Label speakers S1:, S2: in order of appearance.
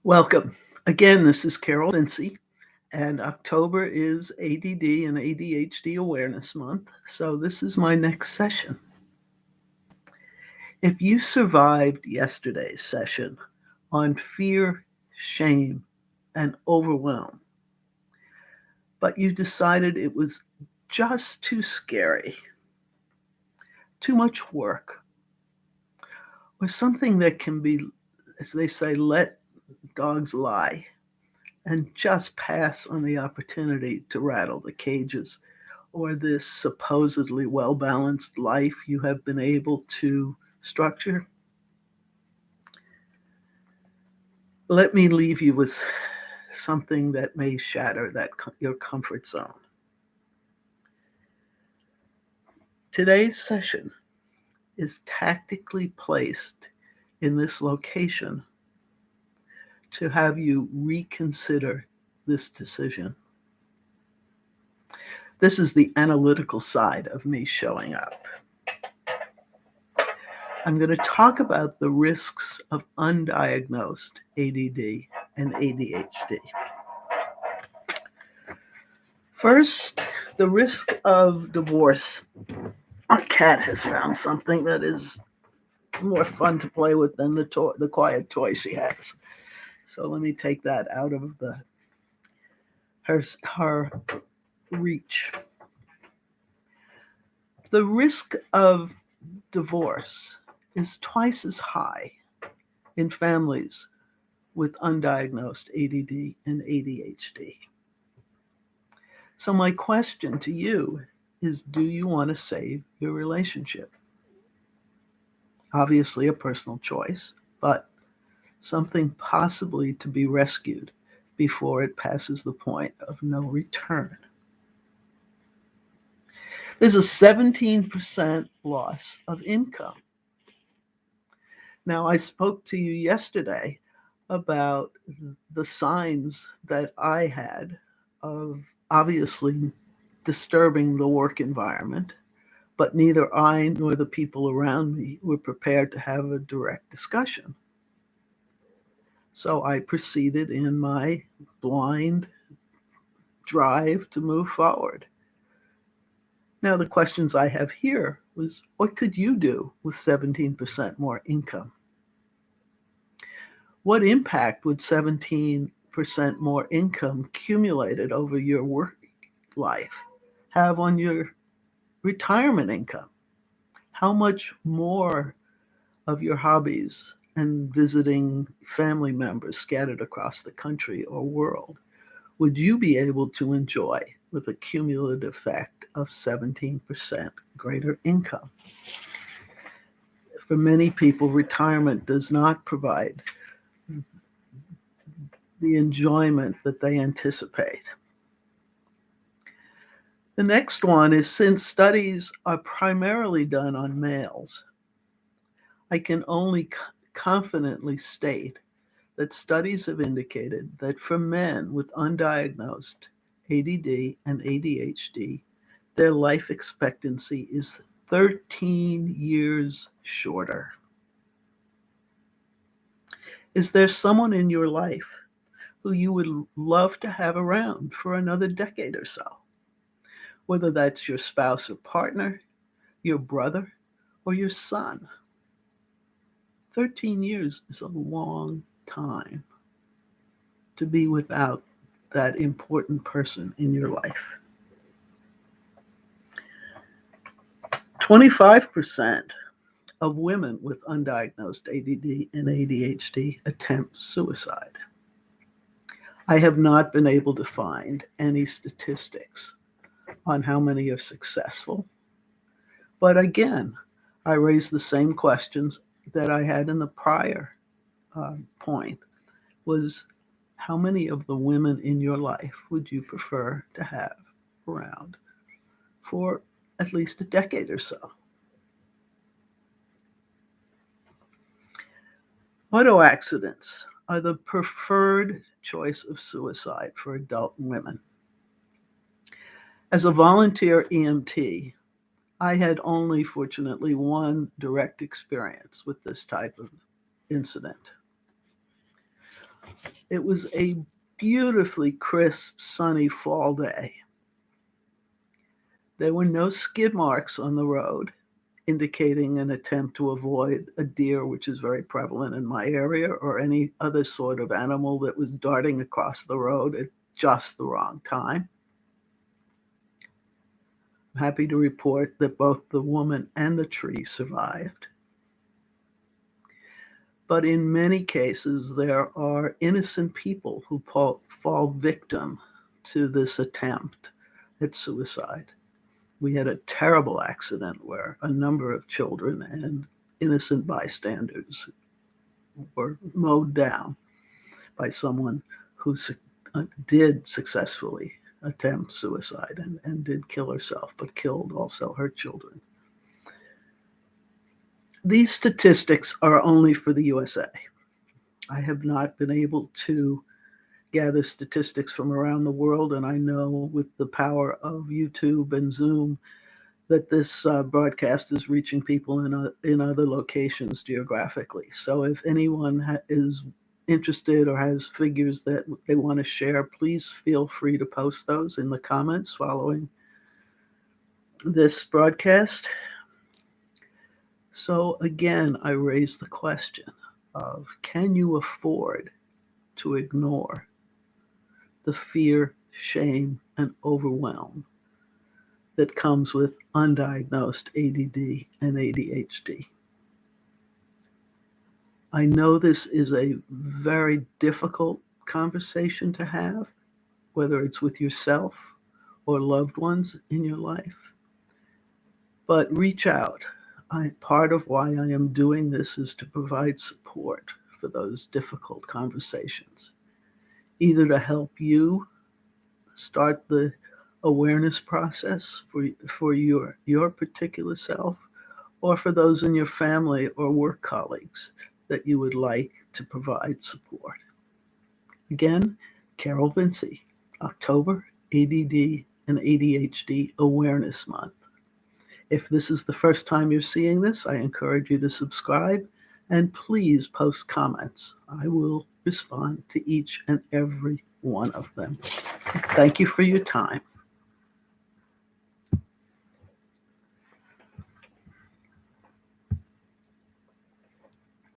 S1: Welcome. Again, this is Carol Lindsay, and October is ADD and ADHD Awareness Month, so this is my next session. If you survived yesterday's session on fear, shame, and overwhelm, but you decided it was just too scary, too much work, or something that can be, as they say, let dogs lie, and just pass on the opportunity to rattle the cages or this supposedly well balanced life you have been able to structure, let me leave you with something that may shatter your comfort zone. Today's session is tactically placed in this location to have you reconsider this decision. This is the analytical side of me showing up. I'm going to talk about the risks of undiagnosed ADD and ADHD. First, the risk of divorce. Our cat has found something that is more fun to play with than the quiet toy she has. So let me take that out of her reach. The risk of divorce is twice as high in families with undiagnosed ADD and ADHD. So my question to you is, do you want to save your relationship? Obviously a personal choice, but something possibly to be rescued before it passes the point of no return. There's a 17% loss of income. Now, I spoke to you yesterday about the signs that I had of obviously disturbing the work environment, but neither I nor the people around me were prepared to have a direct discussion. So I proceeded in my blind drive to move forward. Now, the questions I have here was, what could you do with 17% more income? What impact would 17% more income accumulated over your work life have on your retirement income? How much more of your hobbies and visiting family members scattered across the country or world would you be able to enjoy with a cumulative effect of 17% greater income? For many people, retirement does not provide the enjoyment that they anticipate. The next one is, since studies are primarily done on males, I can only confidently state that studies have indicated that for men with undiagnosed ADD and ADHD, their life expectancy is 13 years shorter. Is there someone in your life who you would love to have around for another decade or so? Whether that's your spouse or partner, your brother, or your son. 13 years is a long time to be without that important person in your life. 25% of women with undiagnosed ADD and ADHD attempt suicide. I have not been able to find any statistics on how many are successful. But again, I raise the same questions that I had in the prior point, was how many of the women in your life would you prefer to have around for at least a decade or so? Auto accidents are the preferred choice of suicide for adult women. As a volunteer EMT, I had only, fortunately, one direct experience with this type of incident. It was a beautifully crisp, sunny fall day. There were no skid marks on the road, indicating an attempt to avoid a deer, which is very prevalent in my area, or any other sort of animal that was darting across the road at just the wrong time. I'm happy to report that both the woman and the tree survived. But in many cases, there are innocent people who fall victim to this attempt at suicide. We had a terrible accident where a number of children and innocent bystanders were mowed down by someone who did successfully attempt suicide and did kill herself, but killed also her children. These statistics are only for the USA. I have not been able to gather statistics from around the world, and I know with the power of YouTube and Zoom that this broadcast is reaching people in other locations geographically. So if anyone is interested or has figures that they want to share, please feel free to post those in the comments following this broadcast. So again, I raise the question of, can you afford to ignore the fear, shame, and overwhelm that comes with undiagnosed ADD and ADHD? I know this is a very difficult conversation to have, whether it's with yourself or loved ones in your life. But reach out. Part of why I am doing this is to provide support for those difficult conversations, either to help you start the awareness process for your particular self, or for those in your family or work colleagues that you would like to provide support. Again, Carol Vinci, October ADD and ADHD Awareness Month. If this is the first time you're seeing this, I encourage you to subscribe and please post comments. I will respond to each and every one of them. Thank you for your time.